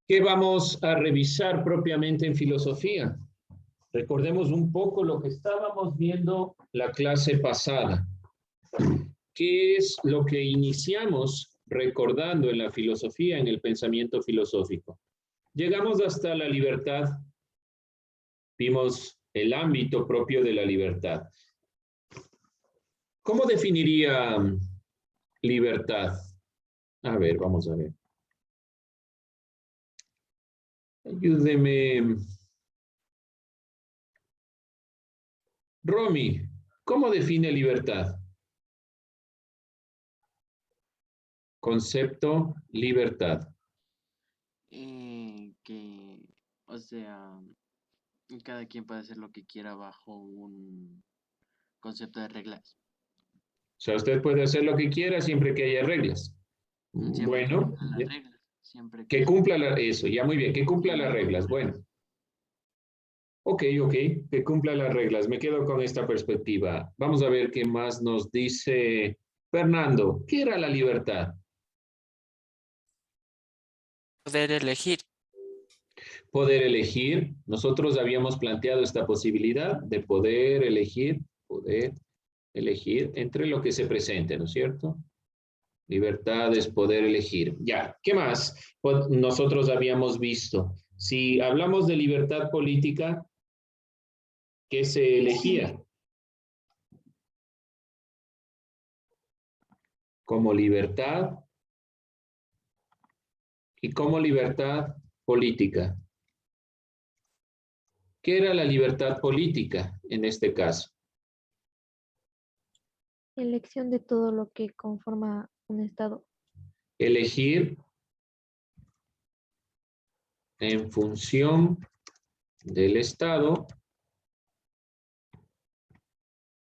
¿Qué vamos a revisar propiamente en filosofía? Recordemos un poco lo que estábamos viendo la clase pasada. ¿Qué es lo que iniciamos recordando en la filosofía, en el pensamiento filosófico? Llegamos hasta la libertad. Vimos el ámbito propio de la libertad. ¿Cómo definiría libertad? A ver, vamos a ver. Ayúdeme. Romy, ¿cómo define libertad? Concepto, libertad. Que, o sea, cada quien puede hacer lo que quiera bajo un concepto de reglas. O sea, usted puede hacer lo que quiera siempre que haya reglas. Siempre que Bueno, cumplan las reglas. Siempre que que... cumpla eso, ya muy bien, que cumpla las reglas. Bueno, ok, que cumpla las reglas. Me quedo con esta perspectiva. Vamos a ver qué más nos dice Fernando. ¿Qué era la libertad? Poder elegir. Poder elegir. Nosotros habíamos planteado esta posibilidad de poder elegir entre lo que se presente, ¿no es cierto? Libertad es poder elegir. Ya, ¿qué más? Pues nosotros habíamos visto. Si hablamos de libertad política, ¿qué se elegía? Como libertad y como libertad política. ¿Qué era la libertad política en este caso? Elección de todo lo que conforma un Estado. Elegir en función del Estado,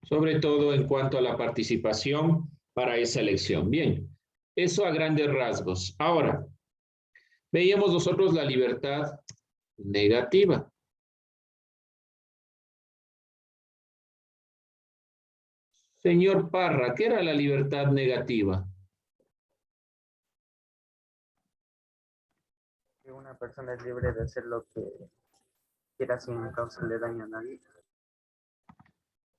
sobre todo en cuanto a la participación para esa elección. Bien, eso a grandes rasgos. Ahora, veíamos nosotros la libertad negativa. Señor Parra, ¿qué era la libertad negativa? Que una persona es libre de hacer lo que quiera sin causarle daño a nadie.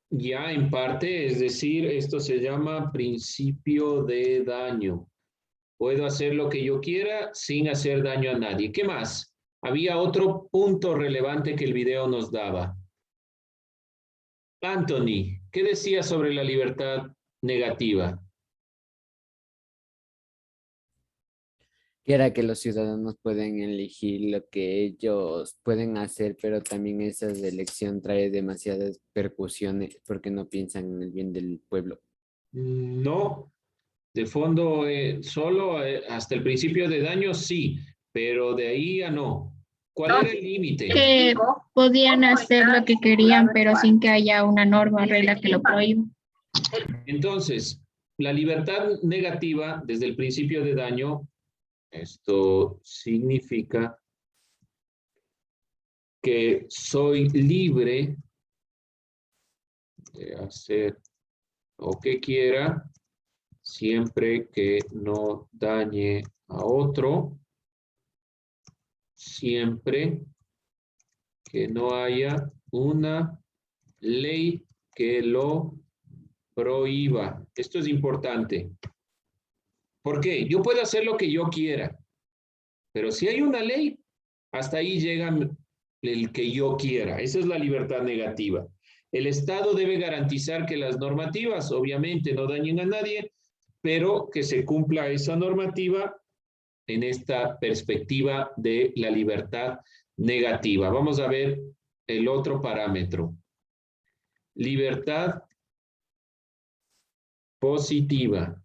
Ya en parte, es decir, esto se llama principio de daño. Puedo hacer lo que yo quiera sin hacer daño a nadie. ¿Qué más? Había otro punto relevante que el video nos daba. Anthony, ¿qué decía sobre la libertad negativa? Que era que los ciudadanos pueden elegir lo que ellos pueden hacer, pero también esa elección trae demasiadas percusiones porque no piensan en el bien del pueblo. No, de fondo, solo hasta el principio de daño sí, pero de ahí a no. ¿Cuál era el límite? Que podían hacer lo que querían, pero sin que haya una norma o regla que lo prohíba. Entonces, la libertad negativa desde el principio de daño, esto significa que soy libre de hacer lo que quiera siempre que no dañe a otro, siempre que no haya una ley que lo prohíba. Esto es importante. ¿Por qué? Yo puedo hacer lo que yo quiera, pero si hay una ley, hasta ahí llega el que yo quiera. Esa es la libertad negativa. El Estado debe garantizar que las normativas, obviamente, no dañen a nadie, pero que se cumpla esa normativa en esta perspectiva de la libertad negativa. Vamos a ver el otro parámetro. Libertad positiva.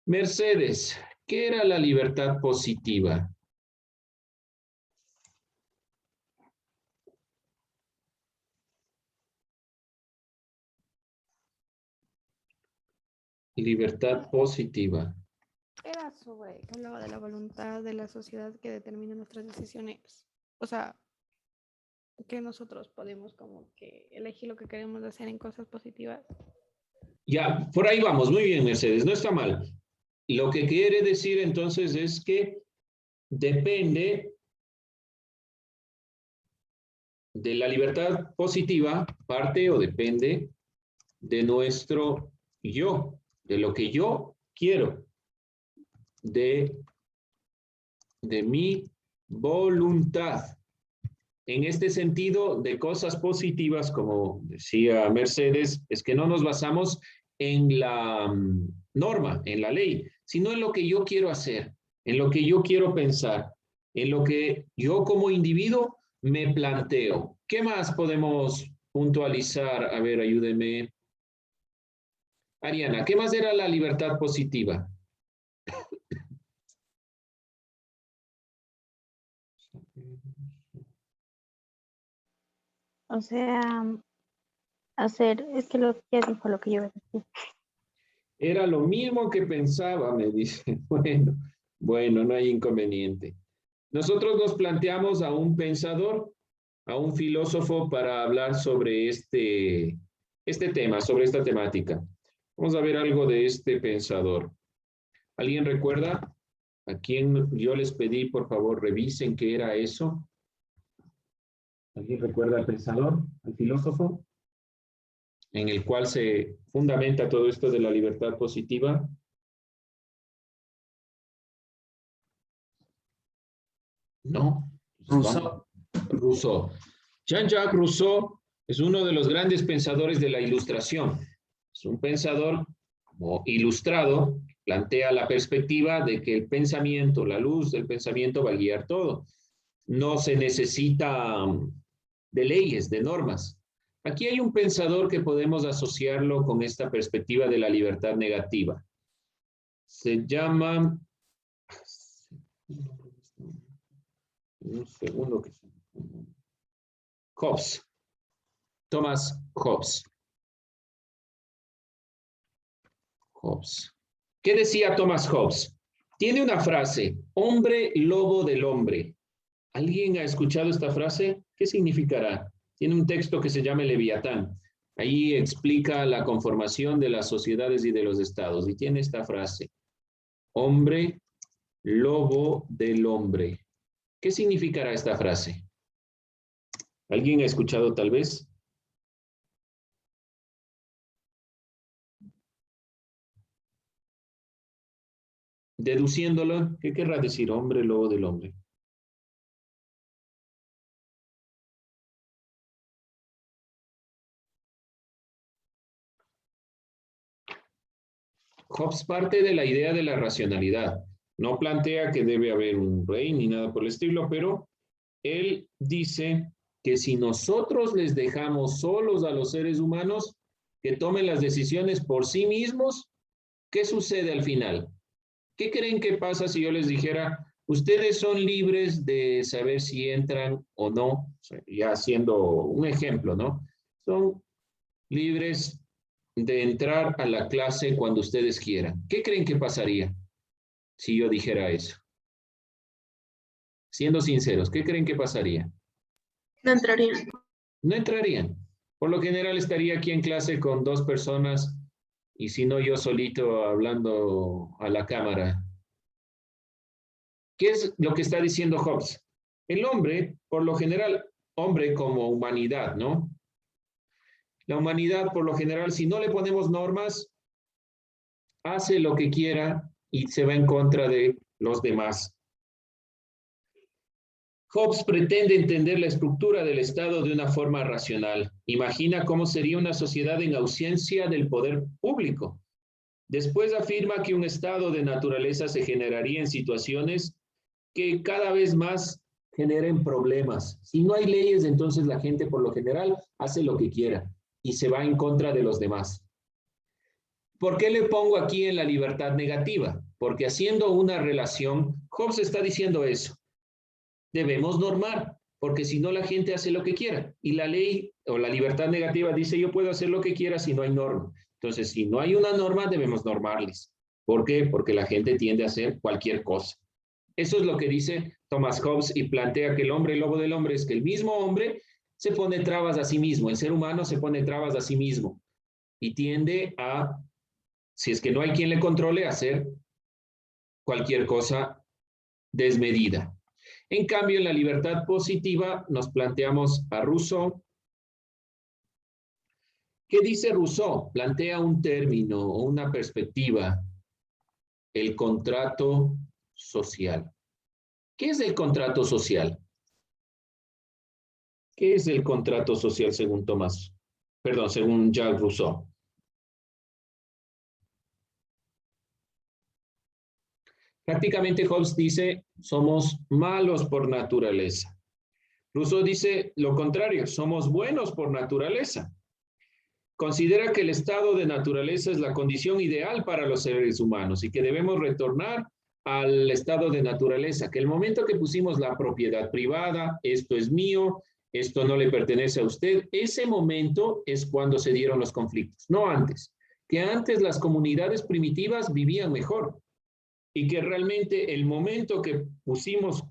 Mercedes, ¿qué era la libertad positiva? Libertad positiva. Era sobre, hablaba de la voluntad de la sociedad que determina nuestras decisiones. O sea, que nosotros podemos como que elegir lo que queremos hacer en cosas positivas. Ya, por ahí vamos. Muy bien, Mercedes. No está mal. Lo que quiere decir entonces es que depende de la libertad positiva, parte o depende de nuestro yo, de lo que yo quiero, de mi voluntad. En este sentido, de cosas positivas, como decía Mercedes, es que no nos basamos en la norma, en la ley, sino en lo que yo quiero hacer, en lo que yo quiero pensar, en lo que yo como individuo me planteo. ¿Qué más podemos puntualizar? A ver, ayúdeme. Ariana, ¿qué más era la libertad positiva? O sea, hacer, es que lo que ya dijo lo que yo iba a decir. Era lo mismo que pensaba, me dice. Bueno, no hay inconveniente. Nosotros nos planteamos a un pensador, a un filósofo para hablar sobre este tema, sobre esta temática. Vamos a ver algo de este pensador. ¿Alguien recuerda? ¿A quién yo les pedí, por favor, revisen qué era eso? ¿Alguien recuerda al pensador, al filósofo? En el cual se fundamenta todo esto de la libertad positiva. ¿No? Rousseau. Rousseau. Jean-Jacques Rousseau es uno de los grandes pensadores de la Ilustración. Es un pensador como ilustrado, plantea la perspectiva de que el pensamiento, la luz del pensamiento va a guiar todo. No se necesita de leyes, de normas. Aquí hay un pensador que podemos asociarlo con esta perspectiva de la libertad negativa. Se llama... Un segundo. Hobbes. Thomas Hobbes. Hobbes. ¿Qué decía Thomas Hobbes? Tiene una frase, hombre lobo del hombre. ¿Alguien ha escuchado esta frase? ¿Qué significará? Tiene un texto que se llama Leviatán. Ahí explica la conformación de las sociedades y de los estados. Y tiene esta frase, hombre lobo del hombre. ¿Qué significará esta frase? ¿Alguien ha escuchado tal vez? Deduciéndolo, ¿qué querrá decir hombre lobo del hombre? Hobbes parte de la idea de la racionalidad. No plantea que debe haber un rey ni nada por el estilo, pero él dice que si nosotros les dejamos solos a los seres humanos que tomen las decisiones por sí mismos, ¿qué sucede al final? ¿Qué creen que pasa si yo les dijera, ustedes son libres de saber si entran o no? O sea, ya haciendo un ejemplo, ¿no? Son libres de entrar a la clase cuando ustedes quieran. ¿Qué creen que pasaría si yo dijera eso? Siendo sinceros, ¿qué creen que pasaría? No entrarían. No entrarían. Por lo general estaría aquí en clase con 2 personas y si no yo solito hablando a la cámara. ¿Qué es lo que está diciendo Hobbes? El hombre, por lo general, hombre como humanidad, ¿no? La humanidad, por lo general, si no le ponemos normas, hace lo que quiera y se va en contra de los demás. Hobbes pretende entender la estructura del Estado de una forma racional. Imagina cómo sería una sociedad en ausencia del poder público. Después afirma que un estado de naturaleza se generaría en situaciones que cada vez más generen problemas. Si no hay leyes, entonces la gente por lo general hace lo que quiera y se va en contra de los demás. ¿Por qué le pongo aquí en la libertad negativa? Porque haciendo una relación, Hobbes está diciendo eso. Debemos normar, porque si no la gente hace lo que quiera. Y la ley o la libertad negativa dice yo puedo hacer lo que quiera si no hay norma. Entonces, si no hay una norma, debemos normarles. ¿Por qué? Porque la gente tiende a hacer cualquier cosa. Eso es lo que dice Thomas Hobbes y plantea que el hombre lobo del hombre es que el mismo hombre se pone trabas a sí mismo. El ser humano se pone trabas a sí mismo y tiende a, si es que no hay quien le controle, a hacer cualquier cosa desmedida. En cambio, en la libertad positiva nos planteamos a Rousseau. ¿Qué dice Rousseau? Plantea un término o una perspectiva, el contrato social. ¿Qué es el contrato social? ¿Qué es el contrato social según según Jacques Rousseau? Prácticamente Hobbes dice, somos malos por naturaleza. Rousseau dice lo contrario, somos buenos por naturaleza. Considera que el estado de naturaleza es la condición ideal para los seres humanos y que debemos retornar al estado de naturaleza, que el momento que pusimos la propiedad privada, esto es mío, esto no le pertenece a usted, ese momento es cuando se dieron los conflictos, no antes. Que antes las comunidades primitivas vivían mejor y que realmente el momento que pusimos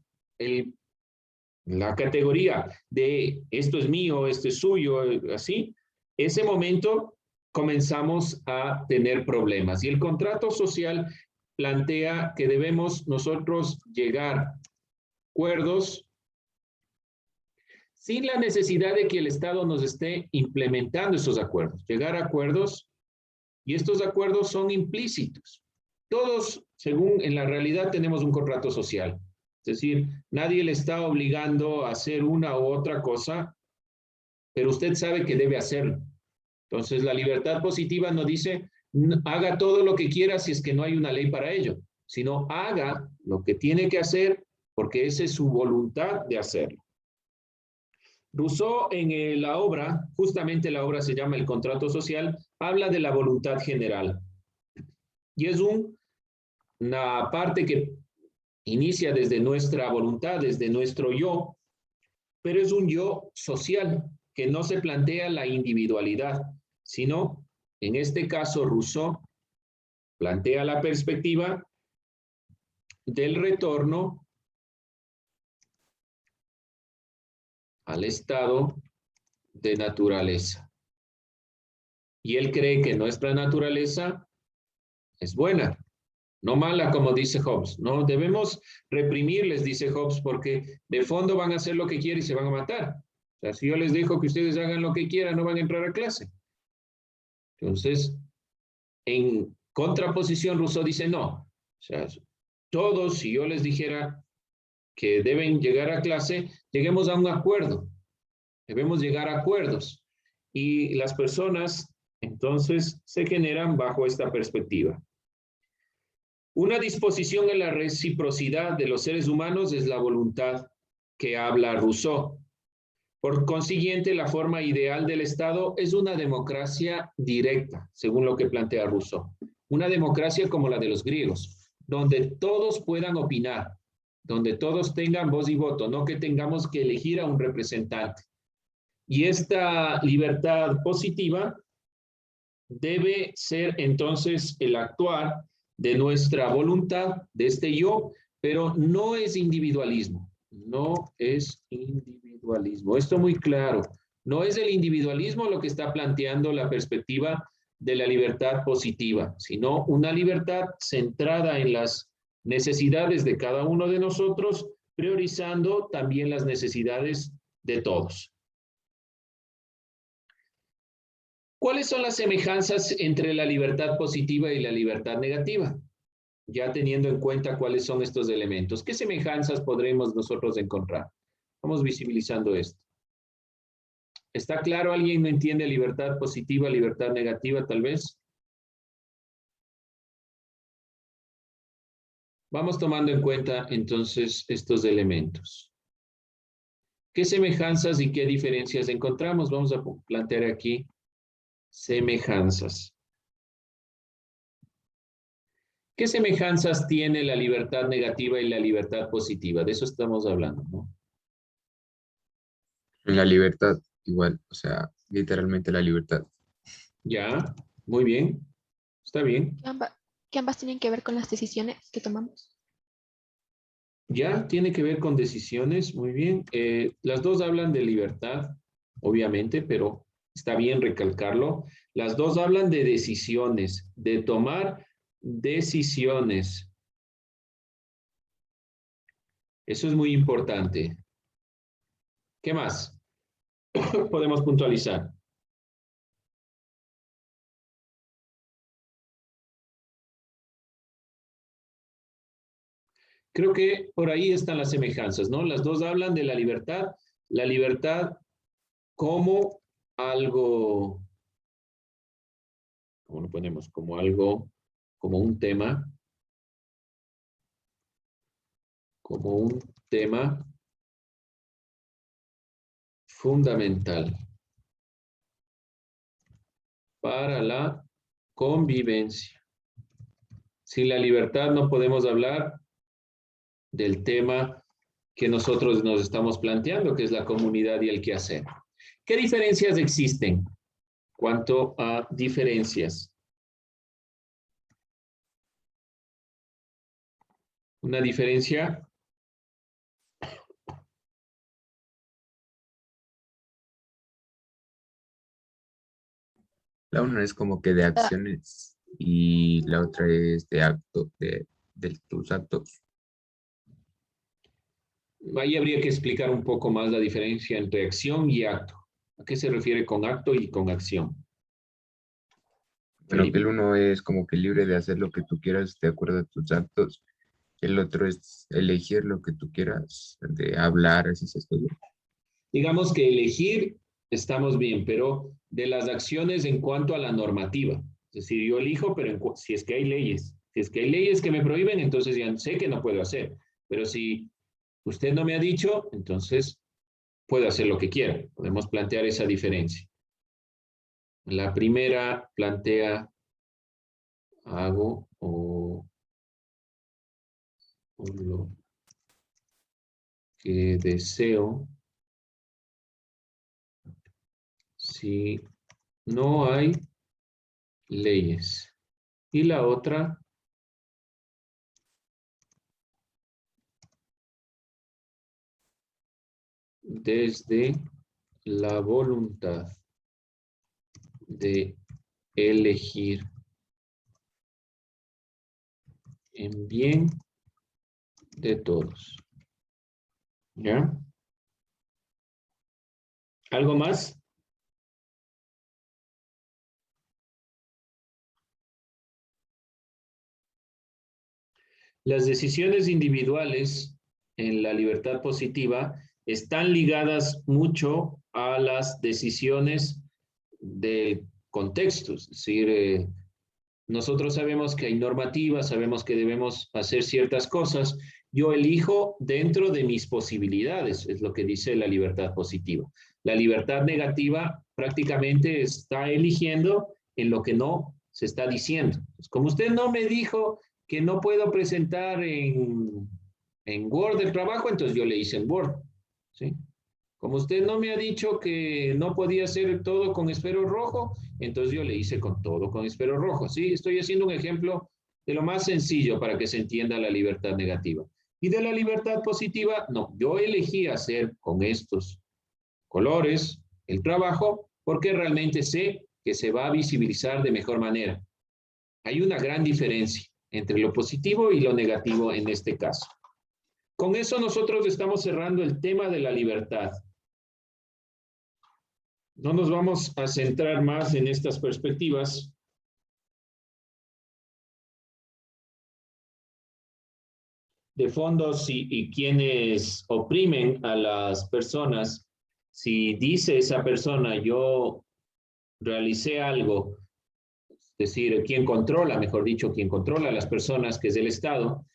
la categoría de esto es mío, esto es suyo, así, ese momento comenzamos a tener problemas. Y el contrato social plantea que debemos nosotros llegar a acuerdos sin la necesidad de que el Estado nos esté implementando esos acuerdos. Llegar a acuerdos, y estos acuerdos son implícitos. Todos, según en la realidad, tenemos un contrato social. Es decir, nadie le está obligando a hacer una u otra cosa, pero usted sabe que debe hacerlo. Entonces, la libertad positiva no dice, haga todo lo que quiera si es que no hay una ley para ello, sino haga lo que tiene que hacer porque esa es su voluntad de hacerlo. Rousseau en la obra, justamente la obra se llama El contrato social, habla de la voluntad general. Y es una parte que inicia desde nuestra voluntad, desde nuestro yo, pero es un yo social que no se plantea la individualidad, sino, en este caso, Rousseau plantea la perspectiva del retorno al estado de naturaleza. Y él cree que nuestra naturaleza es buena, no mala, como dice Hobbes. No debemos reprimirles, dice Hobbes, porque de fondo van a hacer lo que quieren y se van a matar. O sea, si yo les dejo que ustedes hagan lo que quieran, no van a entrar a clase. Entonces, en contraposición, Rousseau dice no. O sea, todos, si yo les dijera que deben llegar a clase, lleguemos a un acuerdo. Debemos llegar a acuerdos. Y las personas, entonces, se generan bajo esta perspectiva. Una disposición en la reciprocidad de los seres humanos es la voluntad que habla Rousseau. Por consiguiente, la forma ideal del Estado es una democracia directa, según lo que plantea Rousseau. Una democracia como la de los griegos, donde todos puedan opinar, donde todos tengan voz y voto, no que tengamos que elegir a un representante. Y esta libertad positiva debe ser entonces el actuar de nuestra voluntad, de este yo, pero no es individualismo, no es individualismo. Esto muy claro, no es el individualismo lo que está planteando la perspectiva de la libertad positiva, sino una libertad centrada en las necesidades de cada uno de nosotros, priorizando también las necesidades de todos. ¿Cuáles son las semejanzas entre la libertad positiva y la libertad negativa? Ya teniendo en cuenta cuáles son estos elementos, ¿qué semejanzas podremos nosotros encontrar? Vamos visibilizando esto. ¿Está claro? ¿Alguien no entiende libertad positiva, libertad negativa, tal vez? Vamos tomando en cuenta entonces estos elementos. ¿Qué semejanzas y qué diferencias encontramos? Vamos a plantear aquí semejanzas. ¿Qué semejanzas tiene la libertad negativa y la libertad positiva? De eso estamos hablando, ¿no? La libertad, igual, o sea, literalmente la libertad. Ya, muy bien. Está bien. Que ambas tienen que ver con las decisiones que tomamos. Ya, tiene que ver con decisiones, muy bien. Las dos hablan de libertad, obviamente, pero está bien recalcarlo. Las dos hablan de decisiones, de tomar decisiones. Eso es muy importante. ¿Qué más podemos puntualizar? Creo que por ahí están las semejanzas, ¿no? Las dos hablan de la libertad como algo, ¿cómo lo ponemos? Como algo, como un tema fundamental para la convivencia. Sin la libertad no podemos hablar del tema que nosotros nos estamos planteando, que es la comunidad y el quehacer. ¿Qué diferencias existen? Cuanto a diferencias. Una diferencia La una es como que de acciones y la otra es de acto, de tus actos. Ahí habría que explicar un poco más la diferencia entre acción y acto. ¿A qué se refiere con acto y con acción? Bueno, que el uno es como que libre de hacer lo que tú quieras de acuerdo a tus actos. El otro es elegir lo que tú quieras, de hablar, así se estudia. Digamos que elegir estamos bien, pero de las acciones en cuanto a la normativa. Es decir, yo elijo, pero si es que hay leyes. Si es que hay leyes que me prohíben, entonces ya sé que no puedo hacer. Pero si usted no me ha dicho, entonces puedo hacer lo que quiera. Podemos plantear esa diferencia. La primera plantea hago o lo que deseo si no hay leyes. Y la otra desde la voluntad de elegir en bien de todos. ¿Ya? ¿Algo más? Las decisiones individuales en la libertad positiva están ligadas mucho a las decisiones de contextos. Es decir, nosotros sabemos que hay normativas, sabemos que debemos hacer ciertas cosas. Yo elijo dentro de mis posibilidades, es lo que dice la libertad positiva. La libertad negativa prácticamente está eligiendo en lo que no se está diciendo. Pues como usted no me dijo que no puedo presentar en Word el trabajo, entonces yo le hice en Word, ¿sí? Como usted no me ha dicho que no podía hacer todo con esfero rojo, entonces yo le hice con todo con esfero rojo. Sí, estoy haciendo un ejemplo de lo más sencillo para que se entienda la libertad negativa. Y de la libertad positiva, no, yo elegí hacer con estos colores el trabajo porque realmente sé que se va a visibilizar de mejor manera. Hay una gran diferencia entre lo positivo y lo negativo en este caso. Con eso nosotros estamos cerrando el tema de la libertad. No nos vamos a centrar más en estas perspectivas. De fondo, y quienes oprimen a las personas, si dice esa persona, yo realicé algo, es decir, quien controla, mejor dicho, quien controla a las personas, que es el Estado,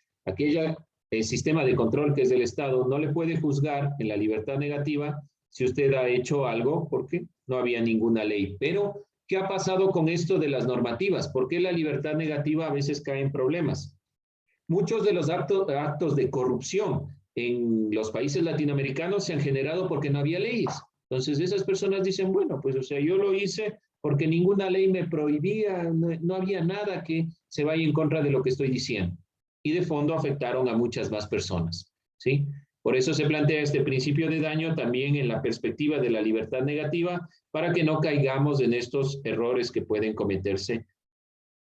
el sistema de control que es del Estado, no le puede juzgar en la libertad negativa si usted ha hecho algo porque no había ninguna ley. Pero, ¿qué ha pasado con esto de las normativas? ¿Por qué la libertad negativa a veces cae en problemas? Muchos de los actos de corrupción en los países latinoamericanos se han generado porque no había leyes. Entonces esas personas dicen, bueno, pues o sea, yo lo hice porque ninguna ley me prohibía, no había nada que se vaya en contra de lo que estoy diciendo. Y de fondo afectaron a muchas más personas, ¿sí? Por eso se plantea este principio de daño también en la perspectiva de la libertad negativa, para que no caigamos en estos errores que pueden cometerse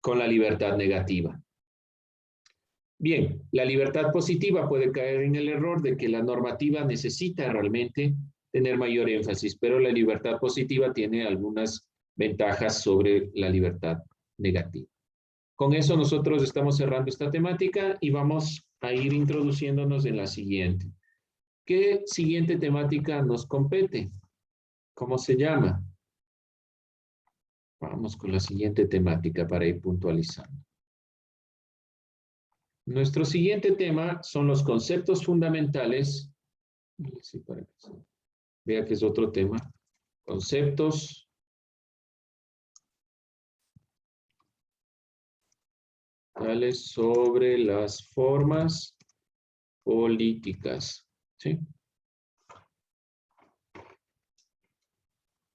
con la libertad negativa. Bien, la libertad positiva puede caer en el error de que la normativa necesita realmente tener mayor énfasis, pero la libertad positiva tiene algunas ventajas sobre la libertad negativa. Con eso nosotros estamos cerrando esta temática y vamos a ir introduciéndonos en la siguiente. ¿Qué siguiente temática nos compete? ¿Cómo se llama? Vamos con la siguiente temática para ir puntualizando. Nuestro siguiente tema son los conceptos fundamentales. Sí, vea que es otro tema. Conceptos fundamentales sobre las formas políticas. ¿Sí?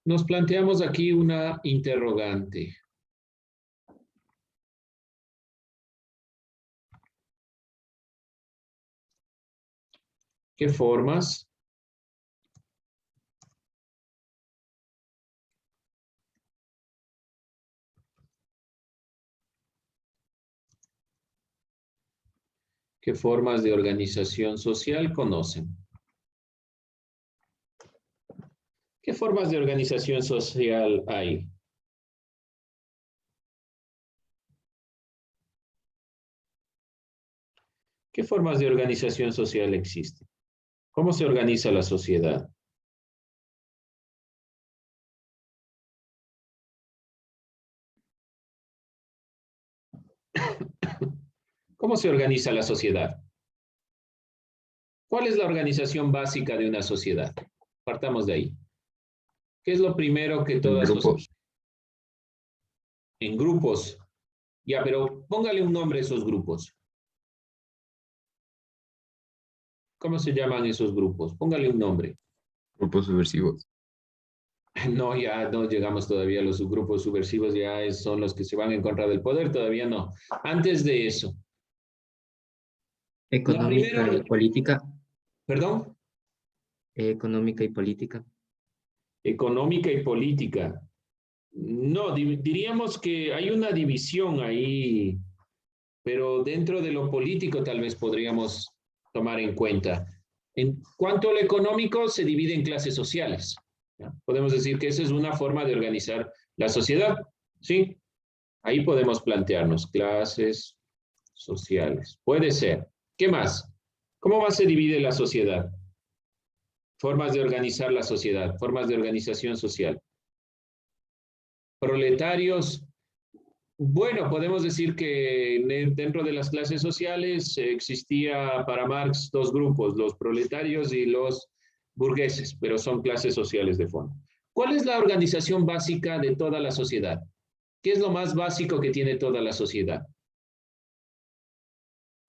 Nos planteamos aquí una interrogante. ¿Qué formas de organización social conocen? ¿Qué formas de organización social hay? ¿Qué formas de organización social existen? ¿Cómo se organiza la sociedad? ¿Cómo se organiza la sociedad? ¿Cuál es la organización básica de una sociedad? Partamos de ahí. ¿Qué es lo primero que todas grupos. En grupos. Ya, pero póngale un nombre a esos grupos. ¿Cómo se llaman esos grupos? Póngale un nombre. Grupos subversivos. No, ya no llegamos todavía a los subgrupos subversivos, ya son los que se van en contra del poder, todavía no. Antes de eso. Económica y política. ¿Perdón? Económica y política. Económica y política. No, diríamos que hay una división ahí, pero dentro de lo político tal vez podríamos tomar en cuenta. En cuanto a lo económico, se divide en clases sociales. ¿Ya? Podemos decir que esa es una forma de organizar la sociedad, ¿sí? Ahí podemos plantearnos clases sociales. Puede ser. ¿Qué más? ¿Cómo más se divide la sociedad? Formas de organizar la sociedad, formas de organización social. Proletarios. Bueno, podemos decir que dentro de las clases sociales existía para Marx dos grupos, los proletarios y los burgueses, pero son clases sociales de fondo. ¿Cuál es la organización básica de toda la sociedad? ¿Qué es lo más básico que tiene toda la sociedad?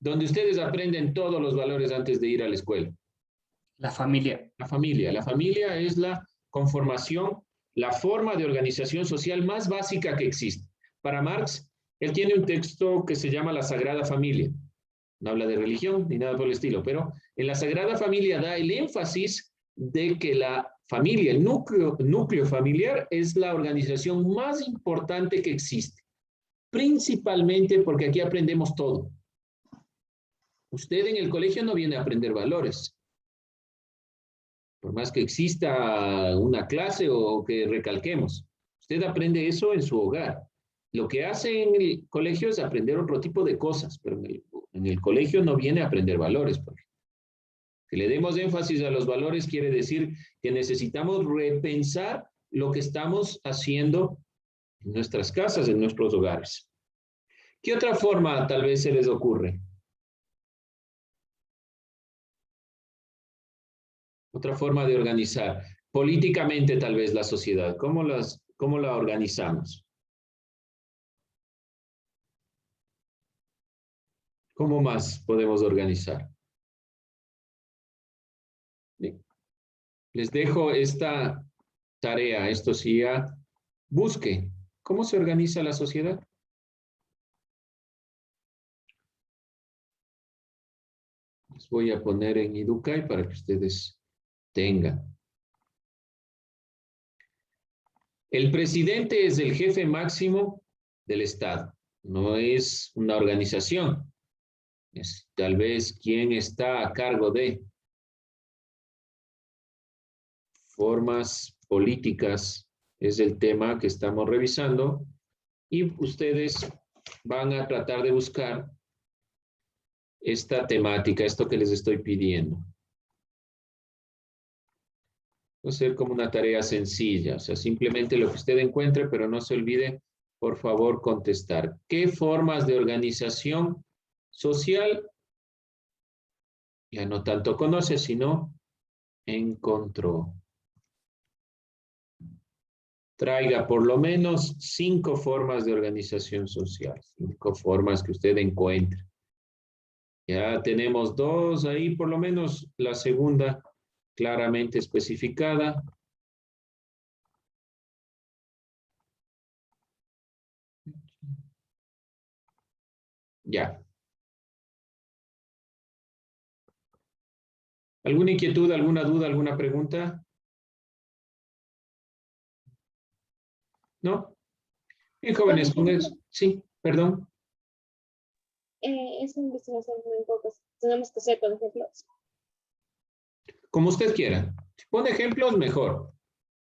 Donde ustedes aprenden todos los valores antes de ir a la escuela. La familia. La familia es la conformación, la forma de organización social más básica que existe. Para Marx, él tiene un texto que se llama La Sagrada Familia. No habla de religión ni nada por el estilo, pero en la Sagrada Familia da el énfasis de que la familia, el núcleo familiar es la organización más importante que existe. Principalmente porque aquí aprendemos todo. Usted en el colegio no viene a aprender valores. Por más que exista una clase o que recalquemos. Usted aprende eso en su hogar. Lo que hace en el colegio es aprender otro tipo de cosas, pero en el colegio no viene a aprender valores. Que le demos énfasis a los valores quiere decir que necesitamos repensar lo que estamos haciendo en nuestras casas, en nuestros hogares. ¿Qué otra forma tal vez se les ocurre? Otra forma de organizar. Políticamente tal vez la sociedad. ¿Cómo la organizamos? ¿Cómo más podemos organizar? Bien. Les dejo esta tarea, esto sí ya. Busque. ¿Cómo se organiza la sociedad? Les voy a poner en Educay para que ustedes tengan. El presidente es el jefe máximo del Estado. No es una organización. Es tal vez quién está a cargo de formas políticas, es el tema que estamos revisando, y ustedes van a tratar de buscar esta temática, esto que les estoy pidiendo. Va a ser como una tarea sencilla, o sea, simplemente lo que usted encuentre, pero no se olvide, por favor, contestar. ¿Qué formas de organización social, ya no tanto conoce, sino encontró? Traiga por lo menos 5 formas de organización social, 5 formas que usted encuentre. Ya tenemos 2 ahí, por lo menos la segunda claramente especificada. Ya. ¿Alguna inquietud, alguna duda, alguna pregunta? ¿No? Bien, jóvenes, con eso. Sí, perdón. Esa investigación muy pocos. Tenemos que hacer con ejemplos. Como usted quiera. Si pone ejemplos, mejor.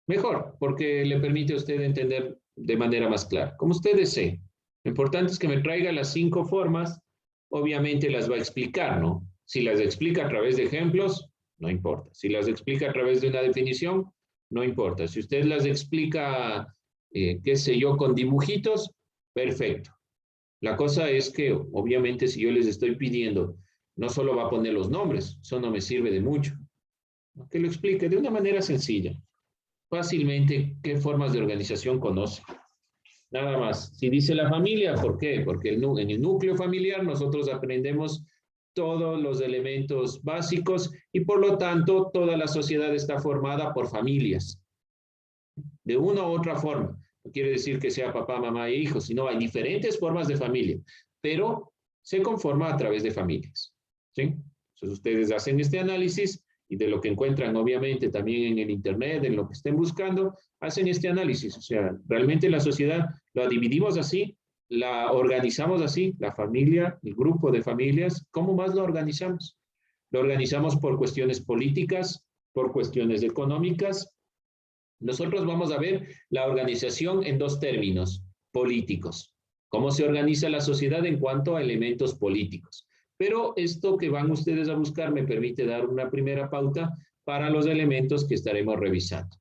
Mejor, porque le permite a usted entender de manera más clara. Como usted desee. Lo importante es que me traiga las 5 formas. Obviamente las va a explicar, ¿no? Si las explica a través de ejemplos, no importa. Si las explica a través de una definición, no importa. Si usted las explica, qué sé yo, con dibujitos, perfecto. La cosa es que, obviamente, si yo les estoy pidiendo, no solo va a poner los nombres, eso no me sirve de mucho. Que lo explique de una manera sencilla. Fácilmente, ¿qué formas de organización conoce? Nada más. Si dice la familia, ¿por qué? Porque en el núcleo familiar nosotros aprendemos todos los elementos básicos y por lo tanto toda la sociedad está formada por familias. De una u otra forma. No quiere decir que sea papá, mamá e hijos, sino hay diferentes formas de familia, pero se conforma a través de familias. ¿Sí? Entonces ustedes hacen este análisis y de lo que encuentran obviamente también en el internet, en lo que estén buscando, hacen este análisis. O sea, realmente la sociedad la dividimos así, la organizamos así, la familia, el grupo de familias, ¿cómo más lo organizamos? Lo organizamos por cuestiones políticas, por cuestiones económicas. Nosotros vamos a ver la organización en 2 términos políticos. ¿Cómo se organiza la sociedad en cuanto a elementos políticos? Pero esto que van ustedes a buscar me permite dar una primera pauta para los elementos que estaremos revisando.